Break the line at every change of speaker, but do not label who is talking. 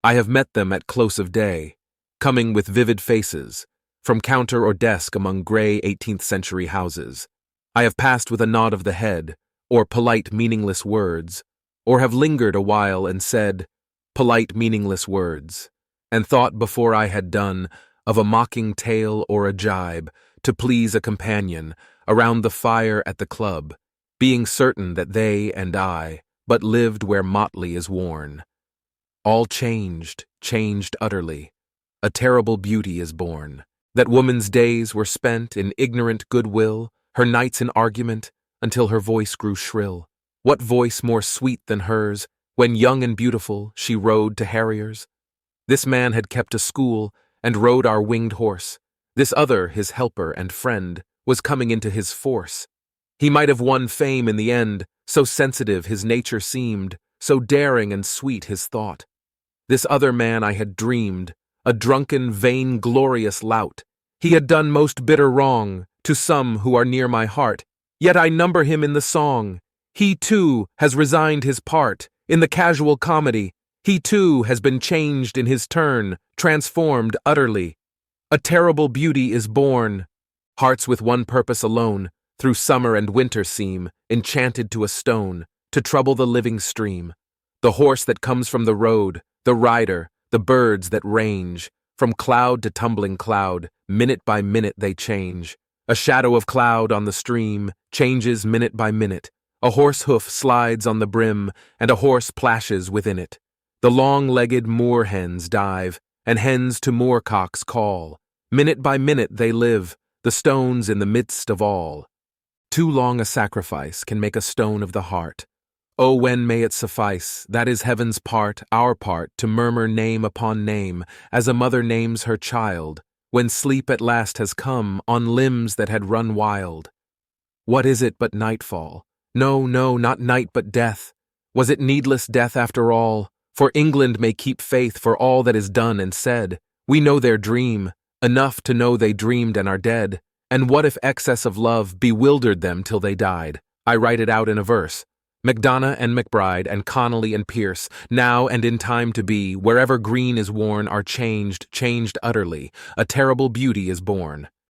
I have met them at close of day, coming with vivid faces, from counter or desk among gray 18th-century houses. I have passed with a nod of the head, or polite meaningless words, or have lingered a while and said, polite meaningless words, and thought before I had done of a mocking tale or a gibe to please a companion around the fire at the club, being certain that they and I but lived where motley is worn. All changed, changed utterly. A terrible beauty is born. That woman's days were spent in ignorant goodwill, her nights in argument, until her voice grew shrill. What voice more sweet than hers, when young and beautiful she rode to harriers? This man had kept a school and rode our winged horse. This other, his helper and friend, was coming into his force. He might have won fame in the end, so sensitive his nature seemed, so daring and sweet his thought. This other man I had dreamed, a drunken, vain-glorious lout. He had done most bitter wrong to some who are near my heart, yet I number him in the song. He, too, has resigned his part in the casual comedy. He, too, has been changed in his turn, transformed utterly. A terrible beauty is born. Hearts with one purpose alone, through summer and winter seem, enchanted to a stone, to trouble the living stream. The horse that comes from the road, the rider, the birds that range, from cloud to tumbling cloud, minute by minute they change. A shadow of cloud on the stream changes minute by minute. A horse hoof slides on the brim, and a horse plashes within it. The long-legged moor hens dive, and hens to moorcocks call. Minute by minute they live, the stones in the midst of all. Too long a sacrifice can make a stone of the heart. Oh, when may it suffice, that is heaven's part, our part, to murmur name upon name, as a mother names her child, when sleep at last has come on limbs that had run wild. What is it but nightfall? No, no, not night but death. Was it needless death after all? For England may keep faith for all that is done and said. We know their dream, enough to know they dreamed and are dead. And what if excess of love bewildered them till they died? I write it out in a verse. Macdonough and McBride and Connolly and Pierce, now and in time to be, wherever green is worn, are changed, changed utterly. A terrible beauty is born.